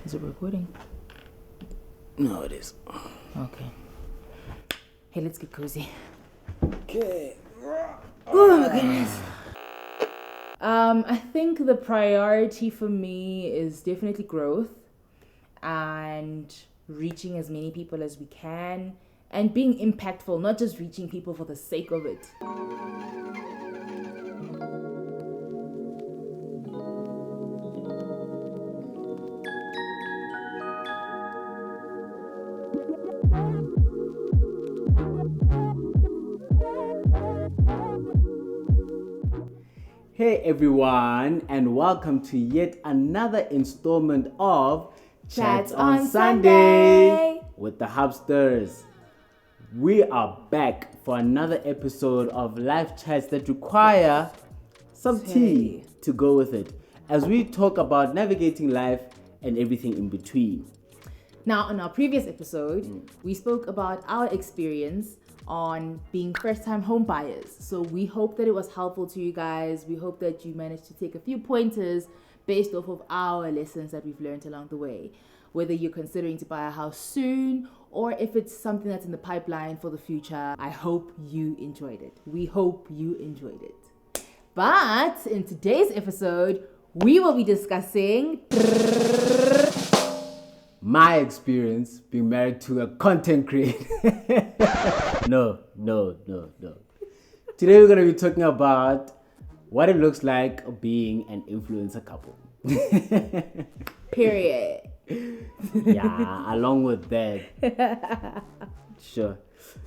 Is it recording? No, it is. Okay. Hey, let's get cozy. Okay. Oh my goodness. I think the priority for me is definitely growth and reaching as many people as we can and being impactful, not just reaching people for the sake of it. Hey everyone, and welcome to yet another installment of Chats on Sunday with the Habsters. We are back for another episode of live chats that require some tea to go with it, as we talk about navigating life and everything in between. Now, in our previous episode, we spoke about our experience on being first-time home buyers. So we hope that it was helpful to you guys. We hope that you managed to take a few pointers based off of our lessons that we've learned along the way. Whether you're considering to buy a house soon or if it's something that's in the pipeline for the future, I hope you enjoyed it. We hope you enjoyed it. But in today's episode, we will be discussing My experience being married to a content creator. No. Today we're going to be talking about what it looks like being an influencer couple. period. Yeah, along with that. Sure.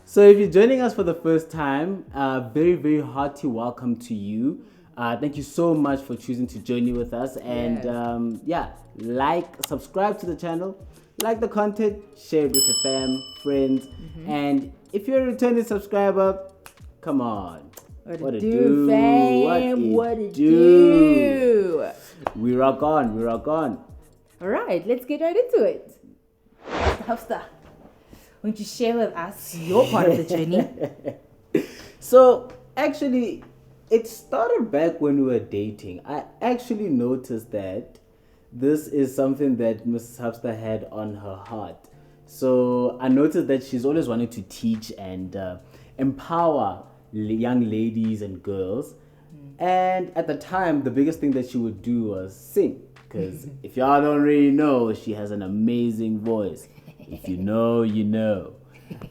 So if you're joining us for the first time, very, very hearty welcome to you. Thank you so much for choosing to journey with us. And subscribe to the channel, like the content, share it with your fam, friends. And if you're a returning subscriber, come on. What it do, fam? What it do? We rock on. All right, let's get right into it. Habster, won't you share with us your part of the journey? So, actually, it started back when we were dating. I actually noticed that this is something that Mrs. Habster had on her heart. So I noticed that she's always wanted to teach and empower young ladies and girls. And at the time, the biggest thing that she would do was sing. Because if y'all don't really know, she has an amazing voice. If you know, you know.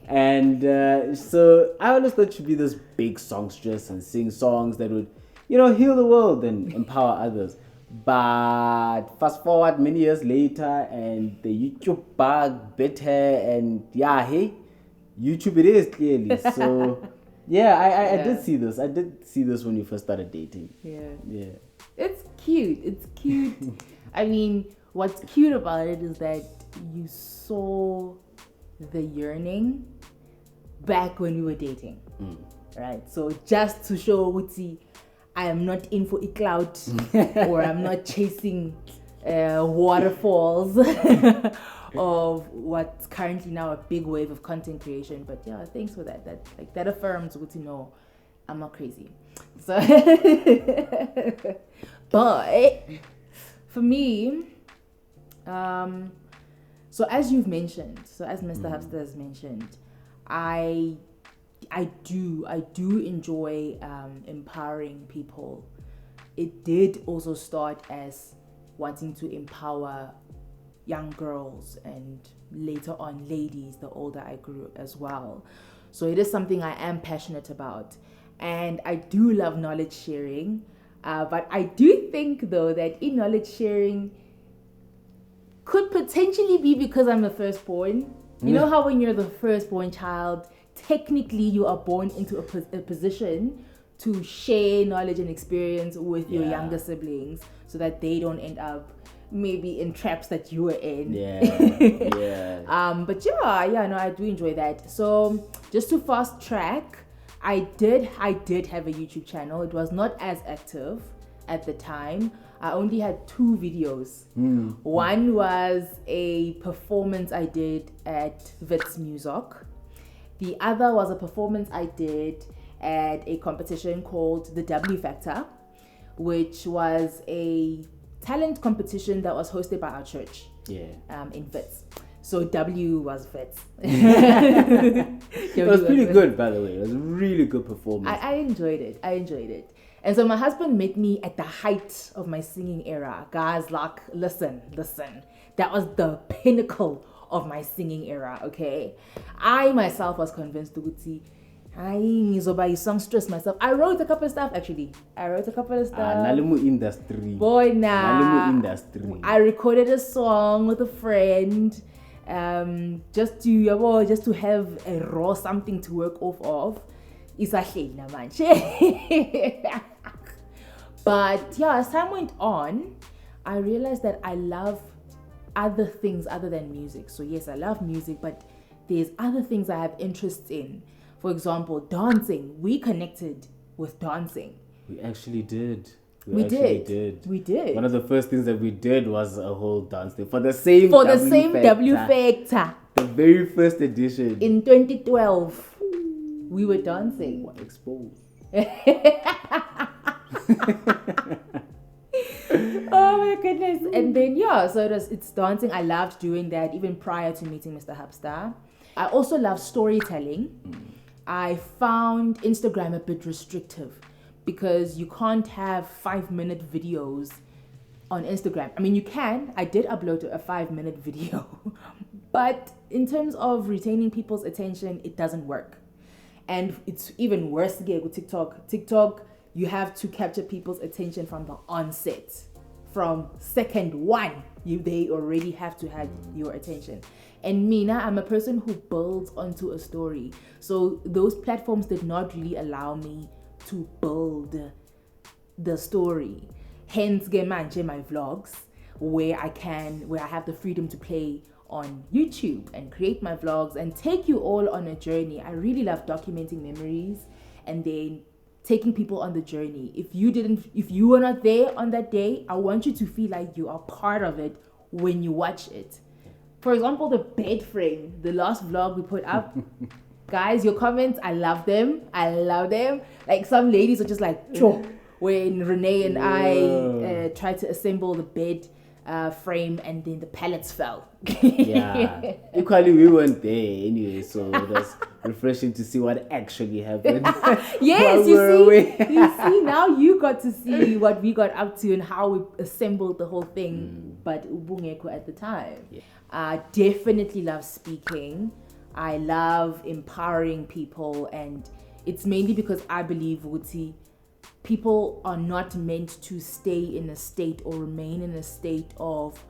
And so I always thought she'd be this big songstress and sing songs that would, heal the world and empower others. But fast forward many years later, and the YouTube bug bit her, and YouTube it is clearly. So I did see this. I did see this when you first started dating. Yeah. It's cute. I mean, what's cute about it is that you saw the yearning back when we were dating, right? So just to show Uzi, I am not in for a cloud or I'm not chasing waterfalls of what's currently now a big wave of content creation. But yeah, thanks for that. That affirms Uzi, no, I'm not crazy. So, but for me, so as you've mentioned, as Mr. Habster has mentioned, I do enjoy empowering people. It did also start as wanting to empower young girls and later on ladies the older I grew as well. So it is something I am passionate about. And I do love knowledge sharing. But I do think though that in knowledge sharing could potentially be because I'm the firstborn. You know how when you're the firstborn child, technically you are born into a position to share knowledge and experience with your younger siblings so that they don't end up maybe in traps that you were in. But I do enjoy that. So just to fast track, I did have a YouTube channel. It was not as active at the time. I only had 2 videos. One was a performance I did at Wits Music. The other was a performance I did at a competition called the W Factor, which was a talent competition that was hosted by our church. in Fits. So W was Fits. It was pretty good, by the way. It was a really good performance. I enjoyed it. And so my husband met me at the height of my singing era. Guys, like, listen. That was the pinnacle of my singing era, okay? I myself was convinced to song stress myself. I wrote a couple of stuff, actually. Nalimu industry. Boy, nah. Nalimu industry. I recorded a song with a friend, just to have a raw something to work off of. It's a shame, man. But yeah, as time went on, I realized that I love other things other than music. So yes, I love music, but there's other things I have interests in. For example, dancing. We connected with dancing. We actually did. We did. One of the first things that we did was a whole dance thing for the same W Factor. The very first edition. In 2012, we were dancing. What, exposed. Oh my goodness. And then so it's dancing. I loved doing that even prior to meeting Mr. Habster. I also love storytelling. I found Instagram a bit restrictive because you can't have 5-minute videos on Instagram. I mean, you can. I did upload a 5-minute video. But in terms of retaining people's attention, it doesn't work. And it's even worse with TikTok. TikTok, you have to capture people's attention from the onset. From second one, they already have to have your attention. And Mina, I'm a person who builds onto a story. So those platforms did not really allow me to build the story. Hence, my vlogs, where I have the freedom to play on YouTube and create my vlogs and take you all on a journey. I really love documenting memories and then taking people on the journey. If you were not there on that day, I want you to feel like you are part of it when you watch it. For example, the bed frame, the last vlog we put up. Guys, your comments, I love them. Like some ladies are just like, Cho, when Renee and I tried to assemble the bed frame and then the pallets fell. Yeah. Equally, we weren't there anyway, so it was refreshing to see what actually happened. Yes, you see, now you got to see what we got up to and how we assembled the whole thing, but ubungeko at the time. Yeah. I definitely love speaking. I love empowering people, and it's mainly because I believe, Wuti, people are not meant to stay in a state or remain in a state of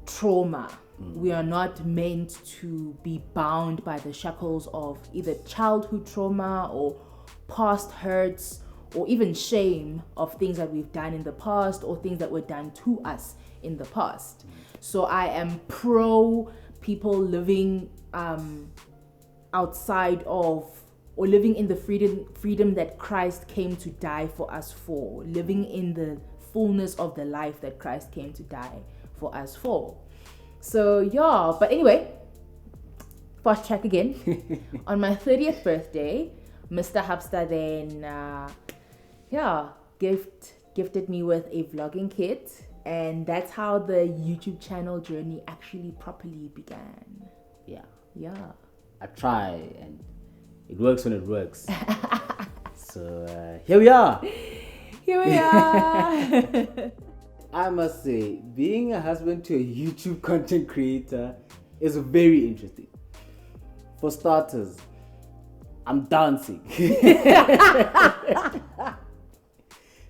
trauma. We are not meant to be bound by the shackles of either childhood trauma or past hurts or even shame of things that we've done in the past or things that were done to us in the past. So I am pro people living outside of or living in the freedom that Christ came to die for us for, living in the fullness of the life that Christ came to die for us for. So yeah, but anyway, fast track again. On my 30th birthday, Mr. Habster then gifted me with a vlogging kit, and that's how the YouTube channel journey actually properly began. Yeah. I try and it works when it works. So here we are. I must say, being a husband to a YouTube content creator is very interesting. For starters, I'm dancing.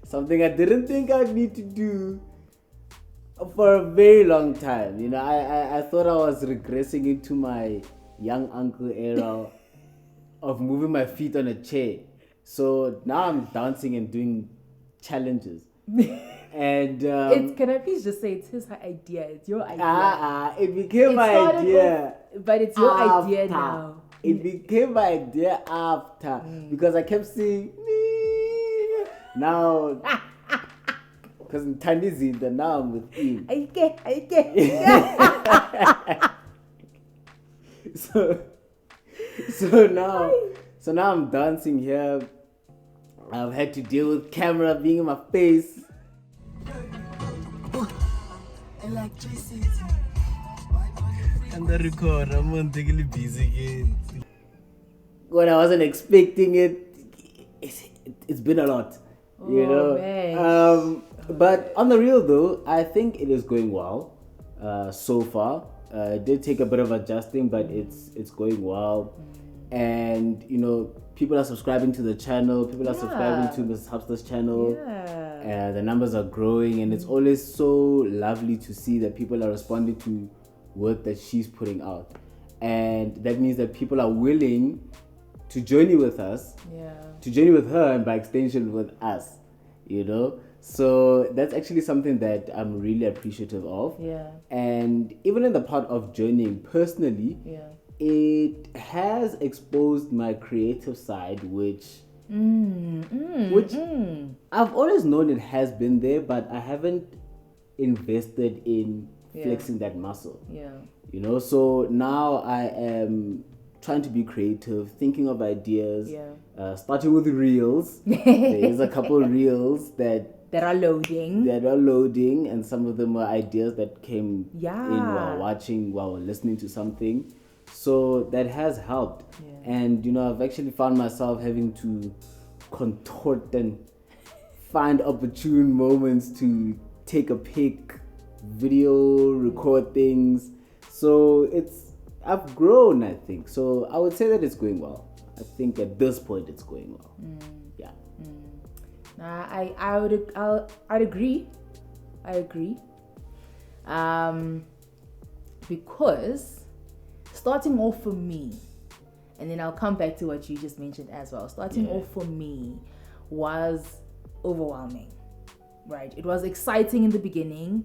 Something I didn't think I'd need to do for a very long time. You know, I thought I was regressing into my young uncle era of moving my feet on a chair. So now I'm dancing and doing challenges. And can I please just say it's his idea, it's your idea. It became my idea. But it's your idea now. It became my idea after because I kept saying now because in Tandizi the now I'm with him. So now I'm dancing here. I've had to deal with camera being in my face. Electricity. Under record, I'm on taking busy again. When I wasn't expecting it, it's been a lot, you know. Man. But on the real though, I think it is going well so far. It did take a bit of adjusting, but it's going well. And you know, people are subscribing to the channel. People are subscribing to Mrs. Habster's channel. The numbers are growing, and it's always so lovely to see that people are responding to work that she's putting out, and that means that people are willing to journey with us, to journey with her, and by extension with us, you know. So that's actually something that I'm really appreciative of. And even in the part of journeying personally, it has exposed my creative side, which I've always known it has been there, but I haven't invested in flexing that muscle. You know, so now I am trying to be creative, thinking of ideas, starting with reels. There is a couple reels that are loading, and some of them are ideas that came in while listening to something. So that has helped. And you know, I've actually found myself having to contort and find opportune moments to take a pic, video, record things. So I've grown, I think. So I would say that it's going well. I think at this point it's going well. I'd agree. Because starting off for me, and then I'll come back to what you just mentioned as well. Starting off for me was overwhelming, right? It was exciting in the beginning.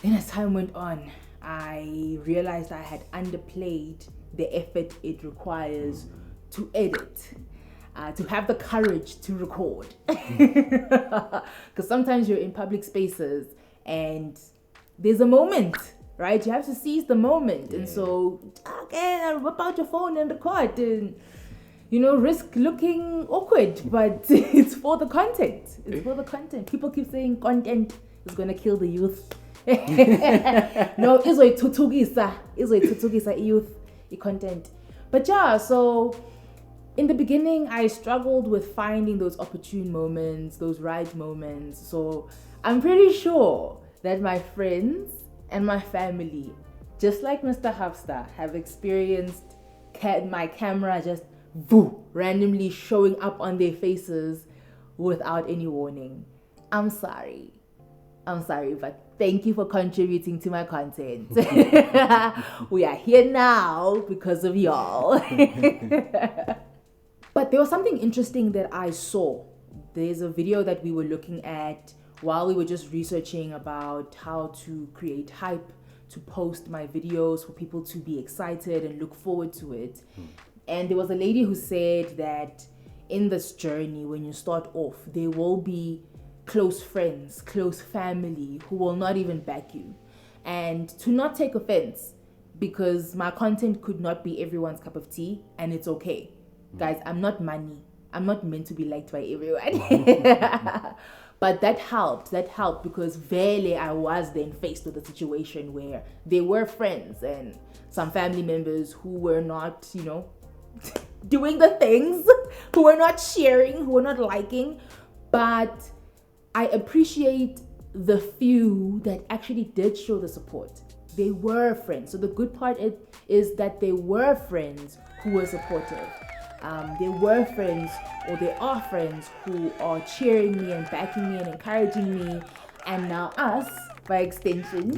Then as time went on, I realized I had underplayed the effort it requires to edit, to have the courage to record. Because sometimes you're in public spaces and there's a moment, right? You have to seize the moment. And so, okay, whip out your phone and record and, you know, risk looking awkward, but it's for the content. It's for the content. People keep saying content is going to kill the youth. No, izoyithuthukisa youth content. But yeah, so in the beginning I struggled with finding those opportune moments, those right moments. So I'm pretty sure that my friends and my family, just like Mr. Habster, have experienced my camera just randomly showing up on their faces without any warning. I'm sorry, but thank you for contributing to my content. We are here now because of y'all. But there was something interesting that I saw. There's a video that we were looking at while we were just researching about how to create hype, to post my videos for people to be excited and look forward to it. And there was a lady who said that in this journey, when you start off, there will be close friends, close family who will not even back you. And to not take offense, because my content could not be everyone's cup of tea, and it's okay. Guys, I'm not money. I'm not meant to be liked by everyone. But that helped because really I was then faced with a situation where there were friends and some family members who were not, you know, doing the things, who were not sharing, who were not liking. But I appreciate the few that actually did show the support. They were friends. So the good part is that they were friends who were supportive. They were friends, or they are friends who are cheering me and backing me and encouraging me. And now us, by extension,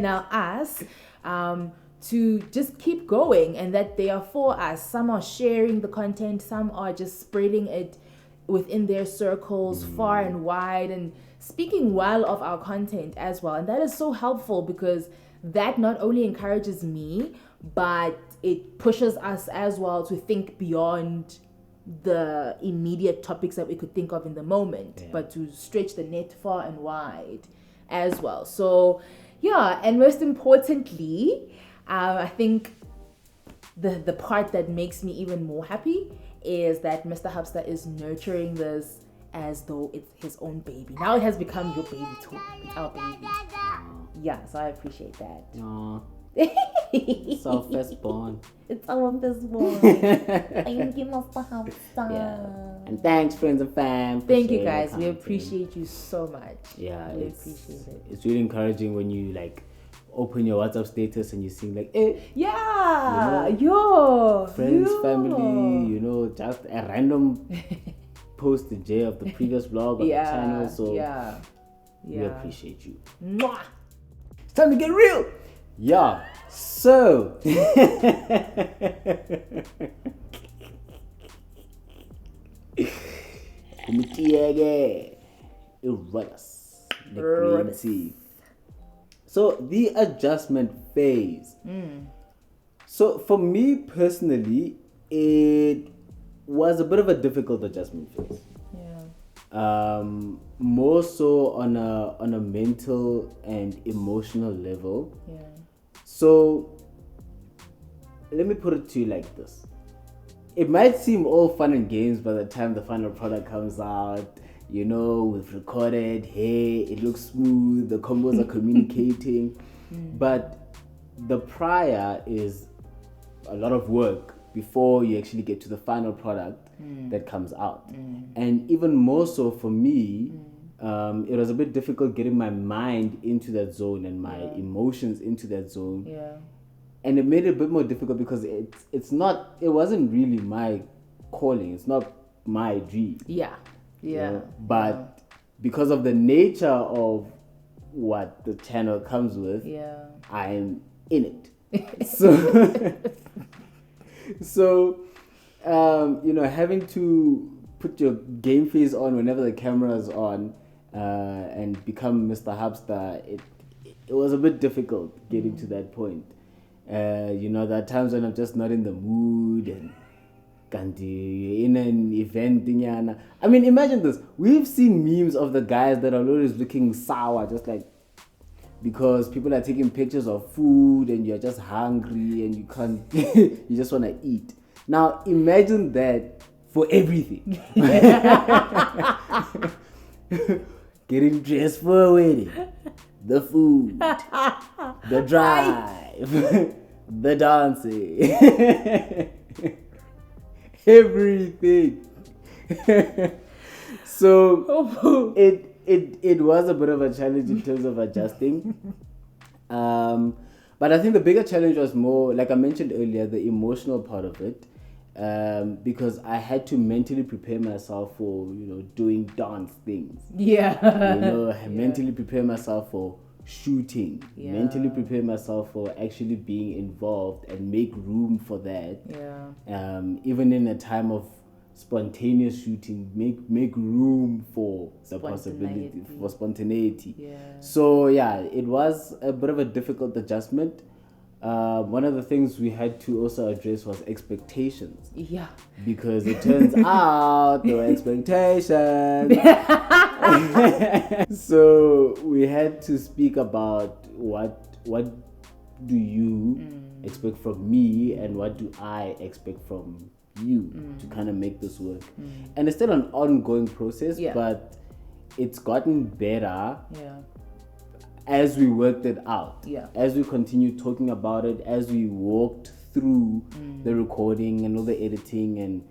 now us, to just keep going, and that they are for us. Some are sharing the content, some are just spreading it within their circles far and wide and speaking well of our content as well. And that is so helpful because that not only encourages me, but it pushes us as well to think beyond the immediate topics that we could think of in the moment, but to stretch the net far and wide as well. So yeah, and most importantly, I think the part that makes me even more happy is that Mr. Habster is nurturing this as though it's his own baby. Now it has become your baby too. It's our baby. Yeah, so I appreciate that. It's our firstborn. It's our firstborn. Thank you, Mr. Habster. Yeah. And thanks, friends and fam. Thank you, guys. We appreciate you so much. Yeah, we appreciate it. It's really encouraging when you like open your WhatsApp status and you see like, hey, yeah, yo, friends, family, you know, just a random post the J of the previous vlog on the channel. So we appreciate you. Mwah. It's time to get real. Yeah. So so the adjustment phase. So for me personally, it was a bit of a difficult adjustment phase. More so on a mental and emotional level. So let me put it to you like this. It might seem all fun and games by the time the final product comes out. You know, we've recorded, hey, it looks smooth, the combos are communicating. But the prior is a lot of work before you actually get to the final product that comes out. And even more so for me, it was a bit difficult getting my mind into that zone and my emotions into that zone. And it made it a bit more difficult because it wasn't really my calling. It's not my dream. You know? But because of the nature of what the channel comes with, I'm in it. So, you know, having to put your game face on whenever the camera is on and become Mr. Habster, it was a bit difficult getting to that point. You know, there are times when I'm just not in the mood and in an event. I mean, imagine this. We've seen memes of the guys that are always looking sour, just like because people are taking pictures of food and you're just hungry and you can't, you just want to eat. Now, imagine that for everything. Getting dressed for a wedding, the food, the drive, the dancing. Everything. So it was a bit of a challenge in terms of adjusting. But I think the bigger challenge was more, like I mentioned earlier, the emotional part of it. Because I had to mentally prepare myself for, you know, doing dance things. Mentally prepare myself for shooting. Mentally prepare myself for actually being involved and make room for that. Even in a time of spontaneous shooting, make room for the possibility for spontaneity. So it was a bit of a difficult adjustment. One of the things we had to also address was expectations. Because it turns out there were expectations. So we had to speak about what do you expect from me and what do I expect from you to kind of make this work. And it's still an ongoing process, but it's gotten better. As we worked it out, as we continued talking about it, as we walked through the recording and all the editing, and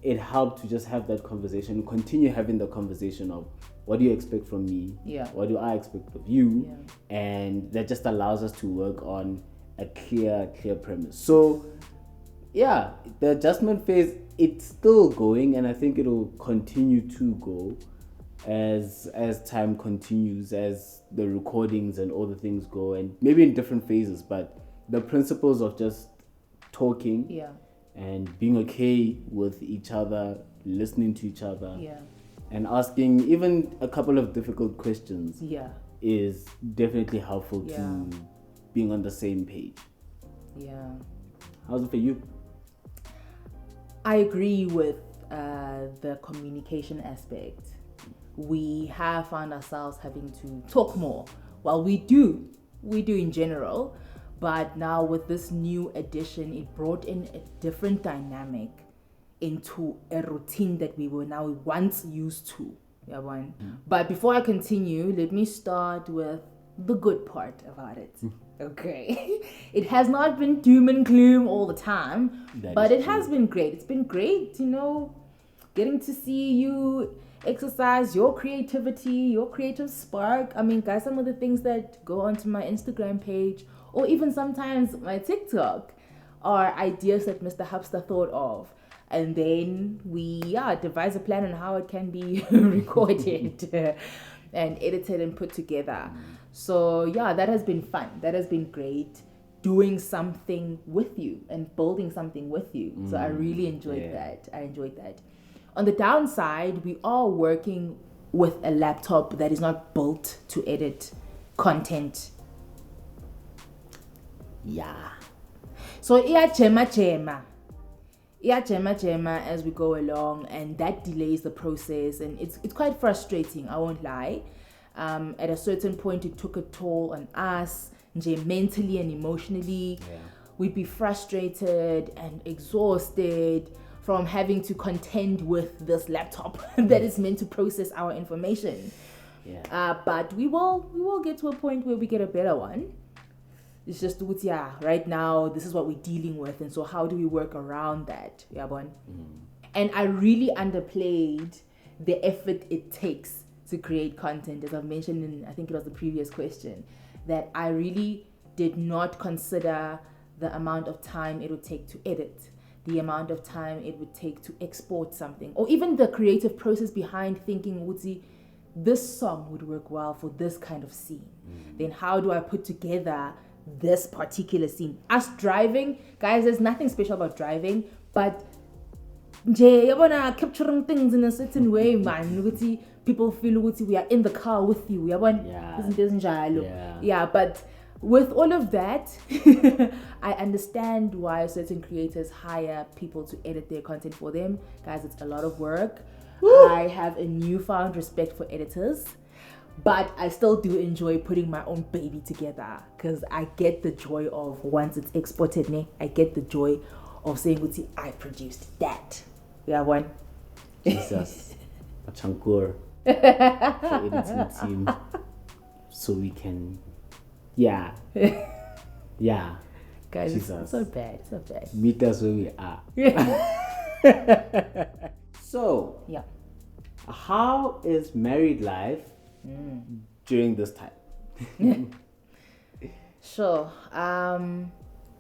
it helped to just have that conversation, continue having the conversation of what do you expect from me, what do I expect of you, and that just allows us to work on a clear premise. So the adjustment phase, it's still going, and I think it'll continue to go as time continues, as the recordings and all the things go, and maybe in different phases, but the principles of just talking and being okay with each other, listening to each other, and asking even a couple of difficult questions is definitely helpful to being on the same page. How's it for you? I agree with the communication aspect. We have found ourselves having to talk more. Well, we do in general, but now with this new addition, it brought in a different dynamic into a routine that we were now once used to. But before I continue, let me start with the good part about it. Okay. It has not been doom and gloom all the time, but it has been great. It's been great, getting to see you exercise your creativity, your creative spark. I mean, guys, some of the things that go onto my Instagram page or even sometimes my TikTok are ideas that Mr. Habster thought of. And then we devise a plan on how it can be recorded and edited and put together. So that has been fun. That has been great, doing something with you and building something with you. So I really enjoyed that. I enjoyed that. On the downside, we are working with a laptop that is not built to edit content. Yeah. So chema as we go along, and that delays the process, and it's quite frustrating, I won't lie. At a certain point it took a toll on us mentally and emotionally. We'd be frustrated and exhausted from having to contend with this laptop that is meant to process our information. But we will get to a point where we get a better one. It's just, right now, this is what we're dealing with. And so how do we work around that? And I really underplayed the effort it takes to create content. As I've mentioned in, I think it was the previous question, that I really did not consider the amount of time it would take to edit, the amount of time it would take to export something, or even the creative process behind thinking, this song would work well for this kind of scene. Then how do I put together this particular scene? Us driving, guys, there's nothing special about driving, but capturing things in a certain way, man. People feel we are in the car with you. But with all of that, I understand why certain creators hire people to edit their content for them. Guys, it's a lot of work. I have a newfound respect for editors. But I still do enjoy putting my own baby together, because I get the joy of, once it's exported, I get the joy of saying, I produced that. One. Jesus. A chankur for editing team. So we can, Guys, Jesus. It's so bad. Meet us where we are. So, how is married life during this time? Sure.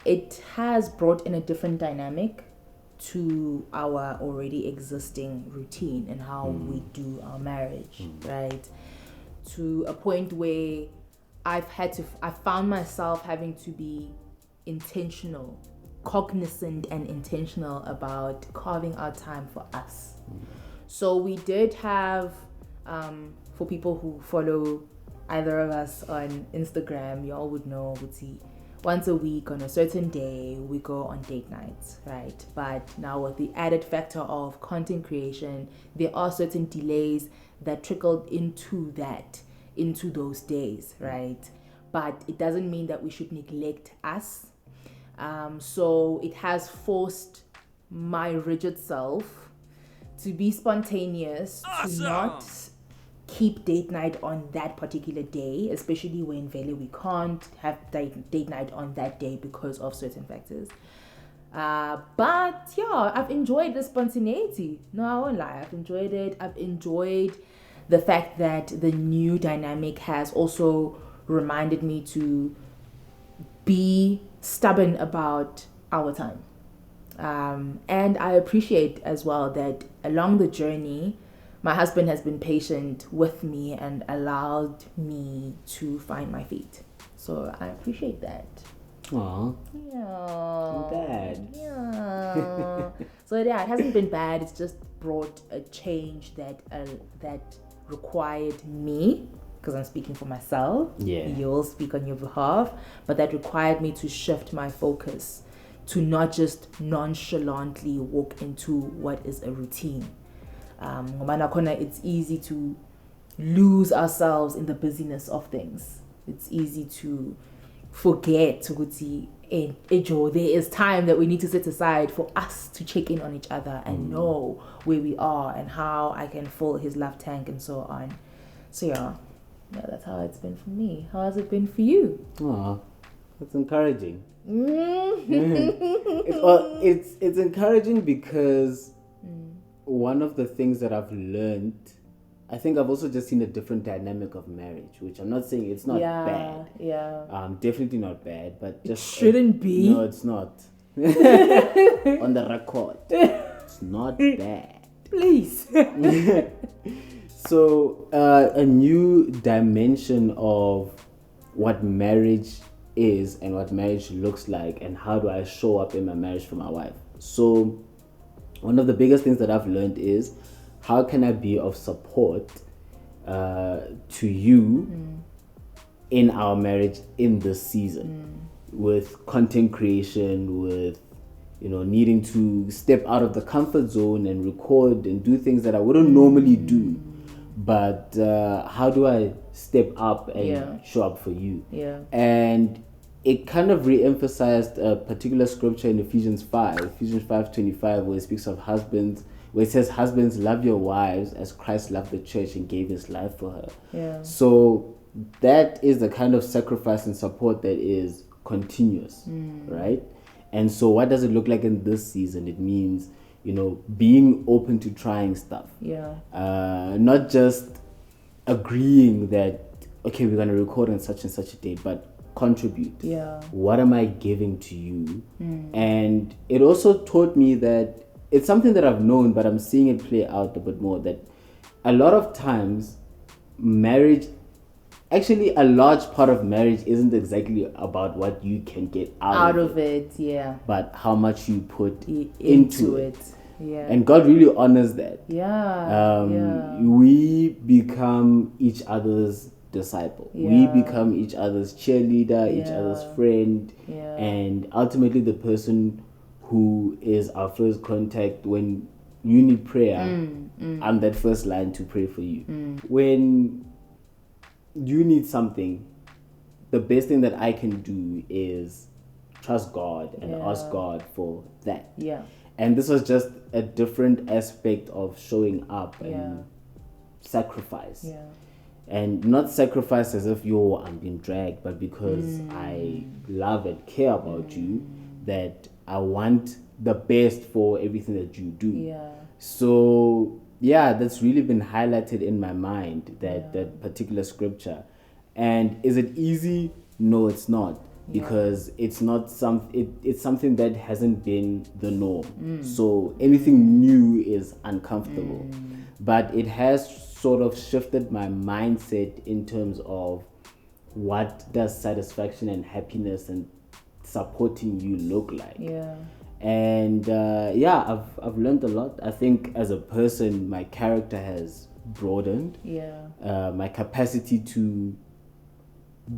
It has brought in a different dynamic to our already existing routine and how we do our marriage, right? To a point where I found myself having to be intentional, cognizant and intentional about carving out time for us. So we did have, for people who follow either of us on Instagram, you all would know, once a week on a certain day, we go on date nights, right? But now with the added factor of content creation, there are certain delays that trickled into those days, right? But it doesn't mean that we should neglect us. So it has forced my rigid self to be spontaneous, to not keep date night on that particular day, especially when we can't have date night on that day because of certain factors. But I've enjoyed the spontaneity. No, I won't lie. I've enjoyed it. I've enjoyed the fact that the new dynamic has also reminded me to be stubborn about our time. And I appreciate as well that along the journey, my husband has been patient with me and allowed me to find my feet. So I appreciate that. Aww. Yeah. Bad. Yeah. So it hasn't been bad. It's just brought a change that required me, because I'm speaking for myself. Yeah. You'll speak on your behalf, but that required me to shift my focus to not just nonchalantly walk into what is a routine. It's easy to lose ourselves in the busyness of things. It's easy to forget there is time that we need to set aside for us to check in on each other and know where we are and how I can fill his love tank and so on. So Yeah, that's how it's been for me. How has it been for you? Oh, that's encouraging. It's encouraging because one of the things that I've learned, I think I've also just seen a different dynamic of marriage, which I'm not saying it's not bad. Yeah. Definitely not bad, but just it shouldn't be. No, it's not. On the record, it's not bad. Please. So, a new dimension of what marriage is and what marriage looks like, and how do I show up in my marriage for my wife. So, one of the biggest things that I've learned is how can I be of support to you in our marriage in this season, with content creation, with needing to step out of the comfort zone and record and do things that I wouldn't normally do. But how do I step up and show up for you? Yeah. And it kind of re-emphasized a particular scripture in Ephesians 5:25, where it speaks of husbands, where it says, "Husbands, love your wives as Christ loved the church and gave his life for her." Yeah. So that is the kind of sacrifice and support that is continuous, right? And so what does it look like in this season? It means, being open to trying stuff. Yeah. Not just agreeing that, okay, we're going to record on such and such a date, but contribute. Yeah. What am I giving to you? And it also taught me that it's something that I've known, but I'm seeing it play out a bit more, that a lot of times marriage, actually a large part of marriage isn't exactly about what you can get out of it, yeah, but how much you put into it. Yeah. And God really honors that. Yeah. We become each other's disciple. We become each other's cheerleader, each other's friend, and ultimately the person who is our first contact when you need prayer. I'm that first line to pray for you. When you need something, the best thing that I can do is trust God and ask God for that. Yeah. And this was just a different aspect of showing up and sacrifice. Yeah. And not sacrifice as if I'm being dragged, but because I love and care about you, that I want the best for everything that you do. Yeah. So that's really been highlighted in my mind, that particular scripture. And is it easy? No, it's not, because it's not it's something that hasn't been the norm. So anything new is uncomfortable, but it has sort of shifted my mindset in terms of what does satisfaction and happiness and supporting you look like. And I've learned a lot. I think as a person, my character has broadened. My capacity to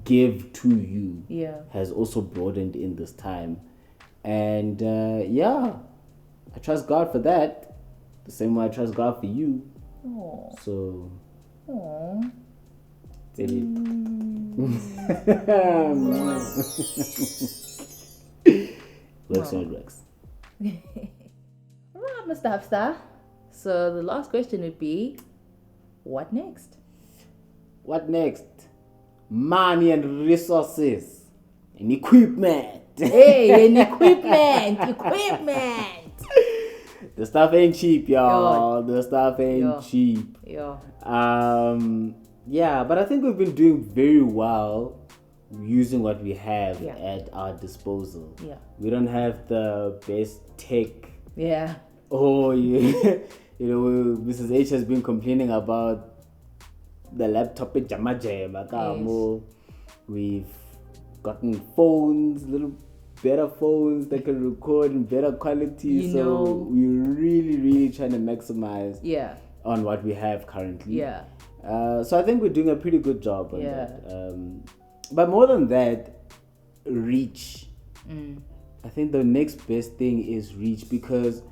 give to you has also broadened in this time. And I trust God for that, the same way I trust God for you. Aww. So Aww. did it. Works on works. Alright, Mr. Habster. So the last question would be, what next? What next? Money and resources and equipment. Hey, and equipment. The stuff ain't cheap, y'all. The stuff ain't cheap. But I think we've been doing very well using what we have at our disposal. We don't have the best tech. Mrs. H has been complaining about the laptop at Jama Jama. We've gotten phones, little better phones that can record in better quality. We're really trying to maximize on what we have currently. So I think we're doing a pretty good job on that. But more than that, reach. I think the next best thing is reach, because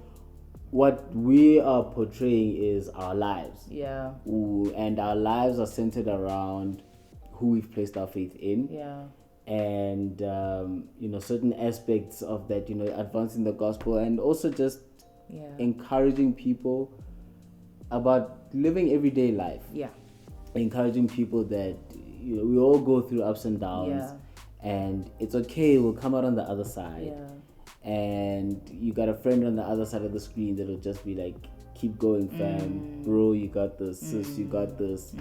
what we are portraying is our lives. And our lives are centered around who we've placed our faith in. And certain aspects of that, advancing the gospel, and also just encouraging people about living everyday life. encouraging people that we all go through ups and downs, and it's okay. We'll come out on the other side. And you got a friend on the other side of the screen that'll just be like, keep going, fam, bro, you got this, sis, you got this,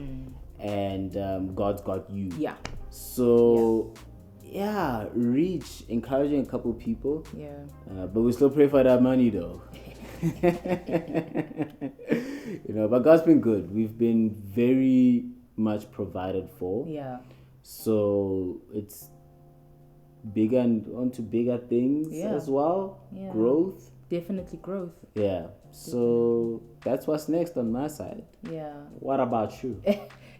and God's got you. So reach, encouraging a couple people, but we still pray for that money though. But God's been good. We've been very much provided for, so it's bigger and onto bigger things as well. Growth, definitely growth. So that's what's next on my side. What about you?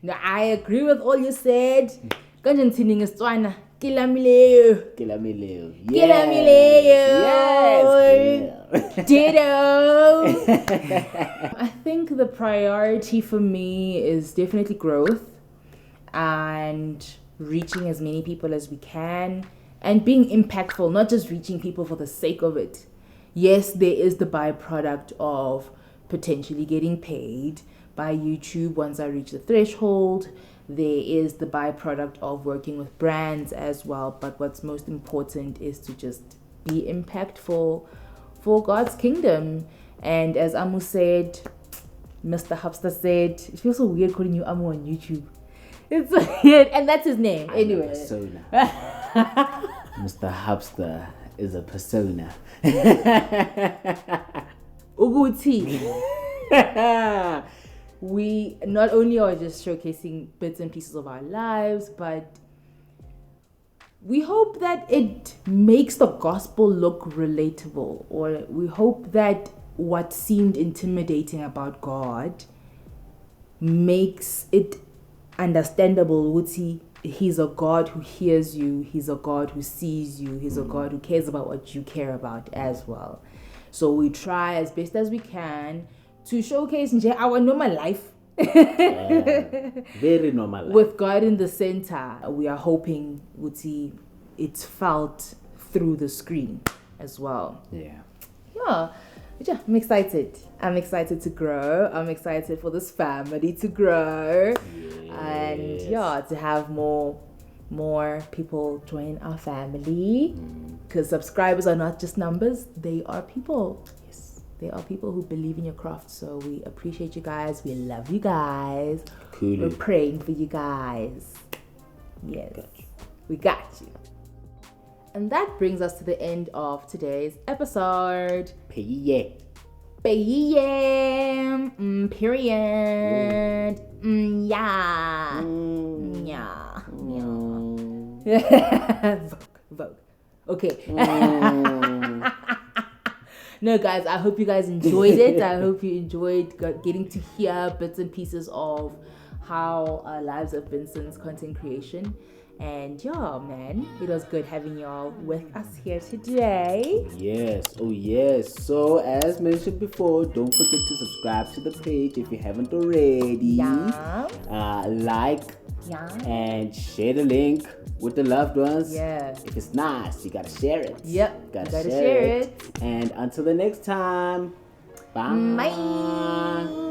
No, I agree with all you said. Kanjani ngesitswana kilamileyo. Yes. Ditto. I think the priority for me is definitely growth and reaching as many people as we can and being impactful, not just reaching people for the sake of it. Yes, there is the byproduct of potentially getting paid by YouTube once I reach the threshold. There is the byproduct of working with brands as well. But what's most important is to just be impactful for God's kingdom. And as Amu said, Mr. Habster said, it feels so weird calling you Amu on YouTube. It's weird. And that's his name. Anyway. Persona. Mr. Habster is a persona. Uguti. We not only are just showcasing bits and pieces of our lives, but we hope that it makes the gospel look relatable, or we hope that what seemed intimidating about God makes it understandable. He's a God who hears you, he's a God who sees you, he's a God who cares about what you care about as well. So we try as best as we can to showcase our normal life. Very normal life. With God in the center. We are hoping it's felt through the screen as well. I'm excited. I'm excited to grow. I'm excited for this family to grow. And to have more people join our family. Because subscribers are not just numbers, they are people. There are people who believe in your craft, so we appreciate you guys. We love you guys. Cool. We're praying for you guys. Yes, we got you. And that brings us to the end of today's episode. Period. Yeah. Vogue. Okay. No, guys, I hope you guys enjoyed it. I hope you enjoyed getting to hear bits and pieces of how our lives have been since content creation. And man, it was good having y'all with us here today. Yes, oh yes. So as mentioned before, don't forget to subscribe to the page if you haven't already. Like and share the link with the loved ones. If it's nice, you gotta share it. Gotta share it. And until the next time, bye. Bye.